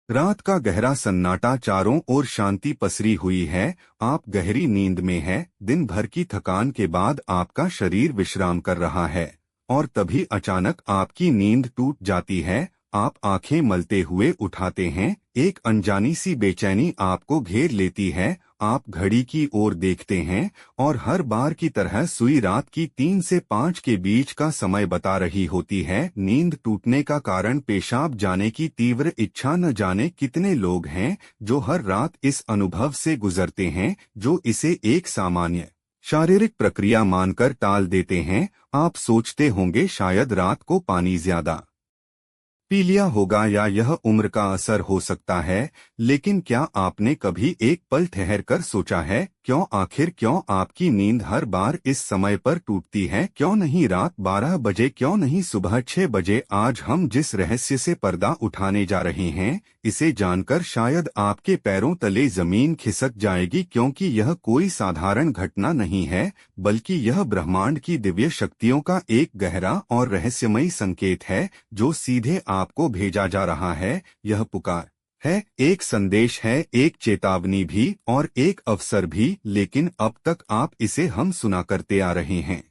रात का गहरा सन्नाटा, चारों ओर शांति पसरी हुई है। आप गहरी नींद में हैं। दिन भर की थकान के बाद आपका शरीर विश्राम कर रहा है और तभी अचानक आपकी नींद टूट जाती है। आप आंखें मलते हुए उठाते हैं। एक अनजानी सी बेचैनी आपको घेर लेती है। आप घड़ी की ओर देखते हैं और हर बार की तरह सुई रात की 3 से 5 के बीच का समय बता रही होती है। नींद टूटने का कारण पेशाब जाने की तीव्र इच्छा। न जाने कितने लोग हैं जो हर रात इस अनुभव से गुजरते हैं, जो इसे एक सामान्य शारीरिक प्रक्रिया मानकर टाल देते हैं। आप सोचते होंगे शायद रात को पानी ज्यादा पी लिया होगा या यह उम्र का असर हो सकता है, लेकिन क्या आपने कभी एक पल ठहर कर सोचा है क्यों आपकी नींद हर बार इस समय पर टूटती है? क्यों नहीं रात 12 बजे, क्यों नहीं सुबह 6 बजे? आज हम जिस रहस्य से पर्दा उठाने जा रहे हैं, इसे जानकर शायद आपके पैरों तले जमीन खिसक जाएगी, क्योंकि यह कोई साधारण घटना नहीं है, बल्कि यह ब्रह्मांड की दिव्य शक्तियों का एक गहरा और रहस्यमयी संकेत है जो सीधे आपको भेजा जा रहा है। यह पुकार है, एक संदेश है, एक चेतावनी भी और एक अवसर भी, लेकिन अब तक आप इसे हम सुना करते आ रहे हैं।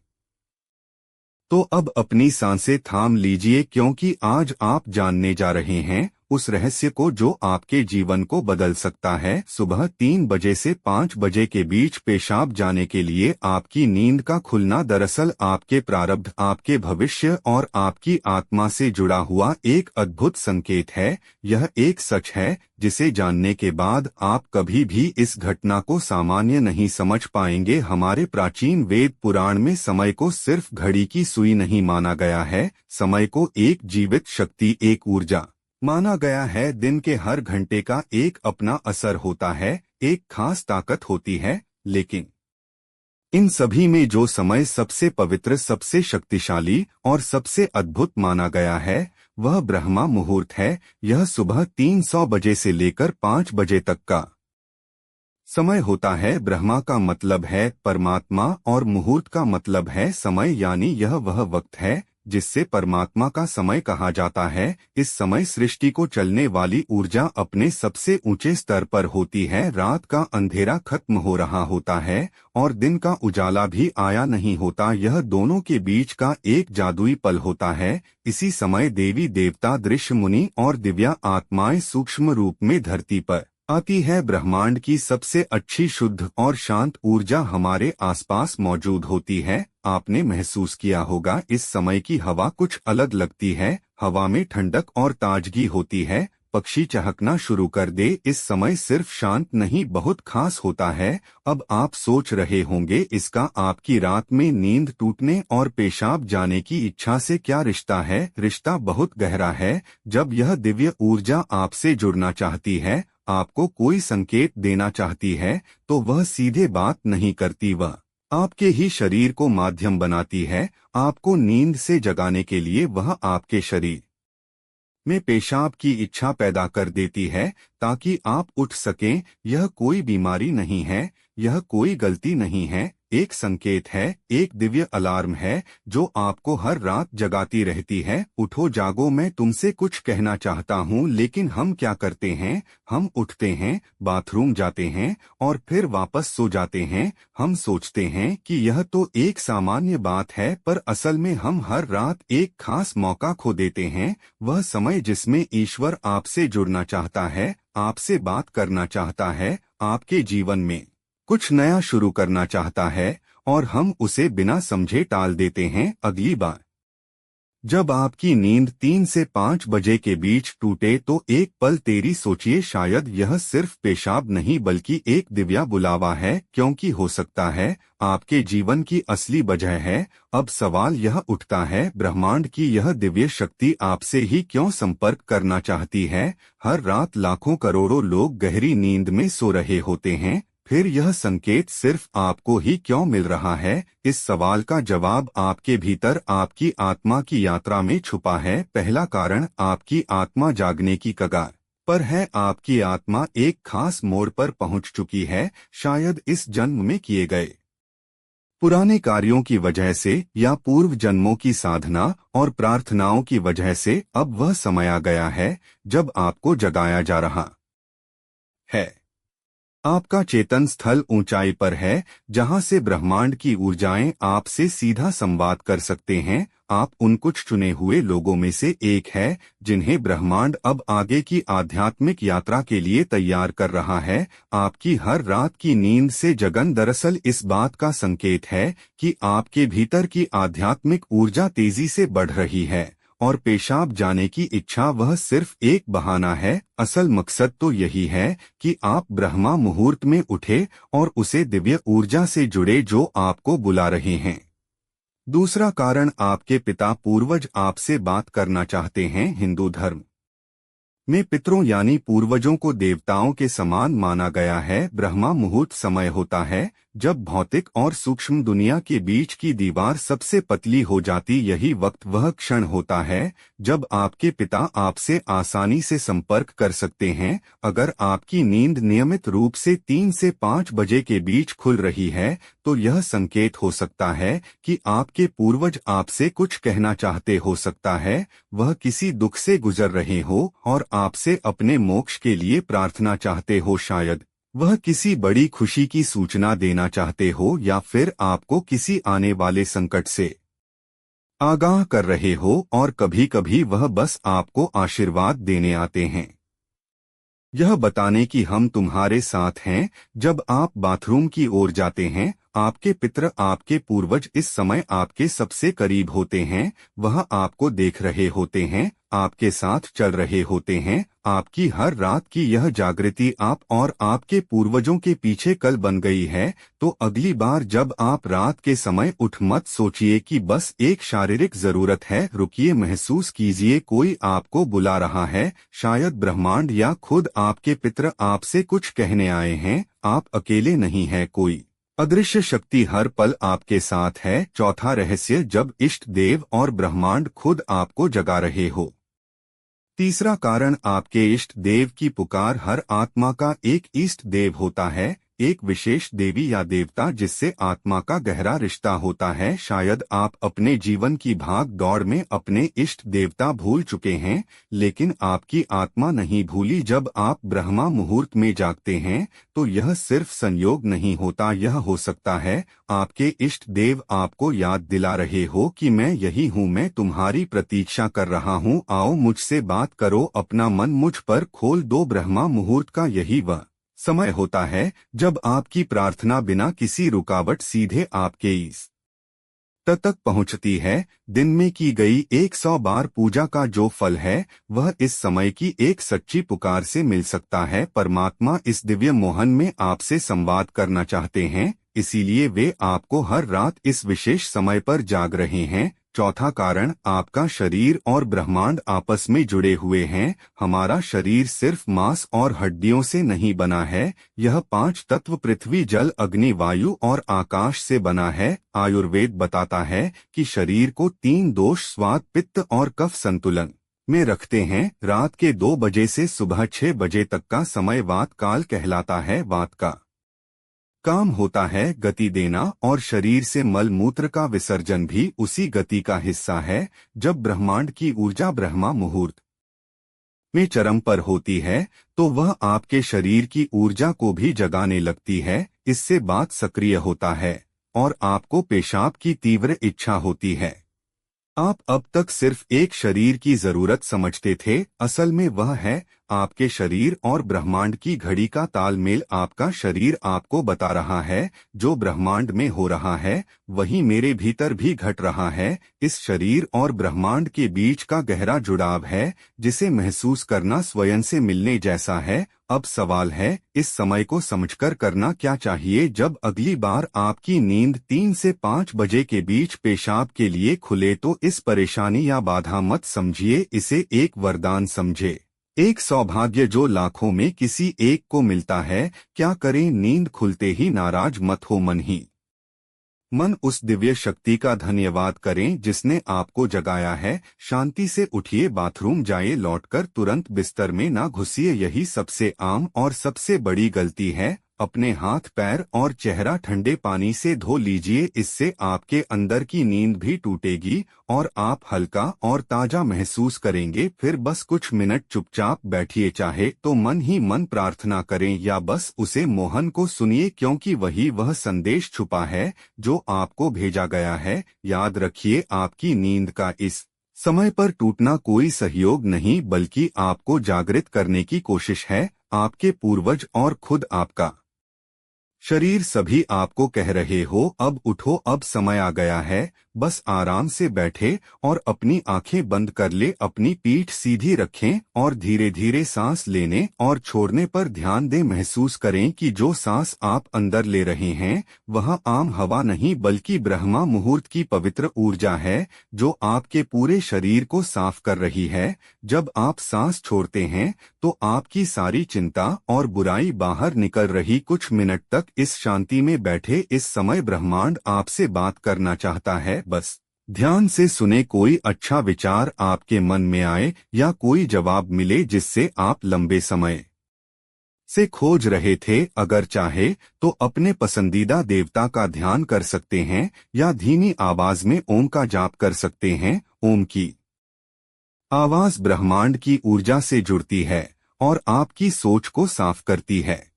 तो अब अपनी सांसें थाम लीजिए, क्योंकि आज आप जानने जा रहे हैं उस रहस्य को जो आपके जीवन को बदल सकता है। सुबह 3 बजे से 5 बजे के बीच पेशाब जाने के लिए आपकी नींद का खुलना दरअसल आपके प्रारब्ध, आपके भविष्य और आपकी आत्मा से जुड़ा हुआ एक अद्भुत संकेत है। यह एक सच है जिसे जानने के बाद आप कभी भी इस घटना को सामान्य नहीं समझ पाएंगे। हमारे प्राचीन वेद पुराण में समय को सिर्फ घड़ी की सुई नहीं माना गया है, समय को एक जीवित शक्ति, एक ऊर्जा माना गया है। दिन के हर घंटे का एक अपना असर होता है, एक खास ताकत होती है, लेकिन इन सभी में जो समय सबसे पवित्र, सबसे शक्तिशाली और सबसे अद्भुत माना गया है, वह ब्रह्मा मुहूर्त है। यह सुबह 300 बजे से लेकर 5 बजे तक का समय होता है। ब्रह्मा का मतलब है परमात्मा और मुहूर्त का मतलब है समय, यानी यह वह वक्त है जिससे परमात्मा का समय कहा जाता है। इस समय सृष्टि को चलने वाली ऊर्जा अपने सबसे ऊंचे स्तर पर होती है। रात का अंधेरा खत्म हो रहा होता है और दिन का उजाला भी आया नहीं होता। यह दोनों के बीच का एक जादुई पल होता है। इसी समय देवी देवता, दृश्य मुनि और दिव्या आत्माएं सूक्ष्म रूप में धरती पर आती है। ब्रह्मांड की सबसे अच्छी, शुद्ध और शांत ऊर्जा हमारे आसपास मौजूद होती है। आपने महसूस किया होगा इस समय की हवा कुछ अलग लगती है। हवा में ठंडक और ताजगी होती है। पक्षी चहकना शुरू कर दे। इस समय सिर्फ शांत नहीं, बहुत खास होता है। अब आप सोच रहे होंगे इसका आपकी रात में नींद टूटने और पेशाब जाने की इच्छा से क्या रिश्ता है? रिश्ता बहुत गहरा है। जब यह दिव्य ऊर्जा आपसे जुड़ना चाहती है, आपको कोई संकेत देना चाहती है, तो वह सीधे बात नहीं करती, वह आपके ही शरीर को माध्यम बनाती है। आपको नींद से जगाने के लिए वह आपके शरीर में पेशाब की इच्छा पैदा कर देती है ताकि आप उठ सकें। यह कोई बीमारी नहीं है, यह कोई गलती नहीं है, एक संकेत है, एक दिव्य अलार्म है जो आपको हर रात जगाती रहती है। उठो, जागो, मैं तुमसे कुछ कहना चाहता हूँ। लेकिन हम क्या करते हैं? हम उठते हैं, बाथरूम जाते हैं और फिर वापस सो जाते हैं। हम सोचते हैं कि यह तो एक सामान्य बात है, पर असल में हम हर रात एक खास मौका खो देते हैं। वह समय जिसमें ईश्वर आपसे जुड़ना चाहता है, आपसे बात करना चाहता है, आपके जीवन में कुछ नया शुरू करना चाहता है, और हम उसे बिना समझे टाल देते हैं। अगली बार जब आपकी नींद 3 से 5 बजे के बीच टूटे तो एक पल तेरी सोचिए, शायद यह सिर्फ पेशाब नहीं बल्कि एक दिव्या बुलावा है, क्योंकि हो सकता है आपके जीवन की असली वजह है। अब सवाल यह उठता है, ब्रह्मांड की यह दिव्य शक्ति आपसे ही क्यों संपर्क करना चाहती है? हर रात लाखों करोड़ों लोग गहरी नींद में सो रहे होते हैं, फिर यह संकेत सिर्फ आपको ही क्यों मिल रहा है? इस सवाल का जवाब आपके भीतर, आपकी आत्मा की यात्रा में छुपा है। पहला कारण, आपकी आत्मा जागने की कगार पर है। आपकी आत्मा एक खास मोड़ पर पहुंच चुकी है, शायद इस जन्म में किए गए पुराने कार्यों की वजह से या पूर्व जन्मों की साधना और प्रार्थनाओं की वजह से अब वह समय आ गया है जब आपको जगाया जा रहा है। आपका चेतन स्थल ऊंचाई पर है, जहां से ब्रह्मांड की ऊर्जाएं आपसे सीधा संवाद कर सकते हैं। आप उन कुछ चुने हुए लोगों में से एक है जिन्हें ब्रह्मांड अब आगे की आध्यात्मिक यात्रा के लिए तैयार कर रहा है। आपकी हर रात की नींद से जगन दरअसल इस बात का संकेत है कि आपके भीतर की आध्यात्मिक ऊर्जा तेजी से बढ़ रही है, और पेशाब जाने की इच्छा वह सिर्फ एक बहाना है। असल मकसद तो यही है कि आप ब्रह्मा मुहूर्त में उठे और उसे दिव्य ऊर्जा से जुड़े जो आपको बुला रहे हैं। दूसरा कारण, आपके पिता पूर्वज आपसे बात करना चाहते हैं। हिंदू धर्म में पितरों यानी पूर्वजों को देवताओं के समान माना गया है। ब्रह्मा मुहूर्त समय होता है जब भौतिक और सूक्ष्म दुनिया के बीच की दीवार सबसे पतली हो जाती। यही वक्त वह क्षण होता है जब आपके पिता आपसे आसानी से संपर्क कर सकते हैं। अगर आपकी नींद नियमित रूप से 3 से 5 बजे के बीच खुल रही है तो यह संकेत हो सकता है कि आपके पूर्वज आपसे कुछ कहना चाहते हो सकता है। वह किसी दुख से गुजर रहे हो और आपसे अपने मोक्ष के लिए प्रार्थना चाहते हो। शायद वह किसी बड़ी खुशी की सूचना देना चाहते हो या फिर आपको किसी आने वाले संकट से आगाह कर रहे हो, और कभी कभी वह बस आपको आशीर्वाद देने आते हैं, यह बताने कि हम तुम्हारे साथ हैं। जब आप बाथरूम की ओर जाते हैं, आपके पितर, आपके पूर्वज इस समय आपके सबसे करीब होते हैं। वह आपको देख रहे होते हैं, आपके साथ चल रहे होते हैं। आपकी हर रात की यह जागृति आप और आपके पूर्वजों के पीछे कल बन गई है। तो अगली बार जब आप रात के समय उठ, मत सोचिए कि बस एक शारीरिक जरूरत है। रुकिए, महसूस कीजिए कोई आपको बुला रहा है। शायद ब्रह्मांड या खुद आपके पितर आपसे कुछ कहने आए हैं। आप अकेले नहीं हैं, कोई अदृश्य शक्ति हर पल आपके साथ है। चौथा रहस्य, जब इष्ट देव और ब्रह्मांड खुद आपको जगा रहे हो। तीसरा कारण, आपके इष्ट देव की पुकार। हर आत्मा का एक इष्ट देव होता है, एक विशेष देवी या देवता जिससे आत्मा का गहरा रिश्ता होता है। शायद आप अपने जीवन की भाग दौड़ में अपने इष्ट देवता भूल चुके हैं, लेकिन आपकी आत्मा नहीं भूली। जब आप ब्रह्मा मुहूर्त में जागते हैं तो यह सिर्फ संयोग नहीं होता, यह हो सकता है आपके इष्ट देव आपको याद दिला रहे हो कि मैं यही हूँ, मैं तुम्हारी प्रतीक्षा कर रहा हूँ, आओ मुझसे बात करो, अपना मन मुझ पर खोल दो। ब्रह्मा मुहूर्त का यही वह समय होता है जब आपकी प्रार्थना बिना किसी रुकावट सीधे आपके ईश्वर तक पहुंचती है। दिन में की गई 100 बार पूजा का जो फल है वह इस समय की एक सच्ची पुकार से मिल सकता है। परमात्मा इस दिव्य मोहन में आपसे संवाद करना चाहते हैं, इसीलिए वे आपको हर रात इस विशेष समय पर जाग रहे हैं। चौथा कारण, आपका शरीर और ब्रह्मांड आपस में जुड़े हुए हैं। हमारा शरीर सिर्फ मांस और हड्डियों से नहीं बना है, यह 5 तत्व पृथ्वी, जल, अग्नि, वायु और आकाश से बना है। आयुर्वेद बताता है कि शरीर को 3 दोष, स्वाद, पित्त और कफ संतुलन में रखते हैं। रात के 2 बजे से सुबह 6 बजे तक का समय वात काल कहलाता है। वात का काम होता है गति देना, और शरीर से मल मूत्र का विसर्जन भी उसी गति का हिस्सा है। जब ब्रह्मांड की ऊर्जा ब्रह्मा मुहूर्त में चरम पर होती है तो वह आपके शरीर की ऊर्जा को भी जगाने लगती है। इससे बात सक्रिय होता है और आपको पेशाब की तीव्र इच्छा होती है। आप अब तक सिर्फ एक शरीर की जरूरत समझते थे, असल में वह है आपके शरीर और ब्रह्मांड की घड़ी का तालमेल। आपका शरीर आपको बता रहा है जो ब्रह्मांड में हो रहा है वही मेरे भीतर भी घट रहा है। इस शरीर और ब्रह्मांड के बीच का गहरा जुड़ाव है जिसे महसूस करना स्वयं से मिलने जैसा है। अब सवाल है, इस समय को समझकर करना क्या चाहिए। जब अगली बार आपकी नींद 3 से 5 बजे के बीच पेशाब के लिए खुले तो इस परेशानी या बाधा मत समझिए, इसे एक वरदान समझे, एक सौभाग्य जो लाखों में किसी एक को मिलता है। क्या करें, नींद खुलते ही नाराज मत हो, मन उस दिव्य शक्ति का धन्यवाद करें जिसने आपको जगाया है। शांति से उठिए, बाथरूम जाइए, लौटकर तुरंत बिस्तर में ना घुसिए, यही सबसे आम और सबसे बड़ी गलती है। अपने हाथ पैर और चेहरा ठंडे पानी से धो लीजिए। इससे आपके अंदर की नींद भी टूटेगी और आप हल्का और ताजा महसूस करेंगे। फिर बस कुछ मिनट चुपचाप बैठिए, चाहे तो मन ही मन प्रार्थना करें या बस उसे मोहन को सुनिए, क्योंकि वही वह संदेश छुपा है जो आपको भेजा गया है। याद रखिए, आपकी नींद का इस समय पर टूटना कोई सहयोग नहीं बल्कि आपको जागृत करने की कोशिश है। आपके पूर्वज और खुद आपका शरीर सभी आपको कह रहे हो, अब उठो, अब समय आ गया है। बस आराम से बैठे और अपनी आंखें बंद कर ले, अपनी पीठ सीधी रखें और धीरे धीरे सांस लेने और छोड़ने पर ध्यान दें। महसूस करें कि जो सांस आप अंदर ले रहे हैं वह आम हवा नहीं बल्कि ब्रह्मा मुहूर्त की पवित्र ऊर्जा है जो आपके पूरे शरीर को साफ कर रही है। जब आप सांस छोड़ते हैं तो आपकी सारी चिंता और बुराई बाहर निकल रही। कुछ मिनट तक इस शांति में बैठे। इस समय ब्रह्मांड आपसे बात करना चाहता है, बस ध्यान से सुने। कोई अच्छा विचार आपके मन में आए या कोई जवाब मिले जिससे आप लंबे समय से खोज रहे थे। अगर चाहे तो अपने पसंदीदा देवता का ध्यान कर सकते हैं या धीमी आवाज में ओम का जाप कर सकते हैं। ओम की आवाज ब्रह्मांड की ऊर्जा से जुड़ती है और आपकी सोच को साफ करती है।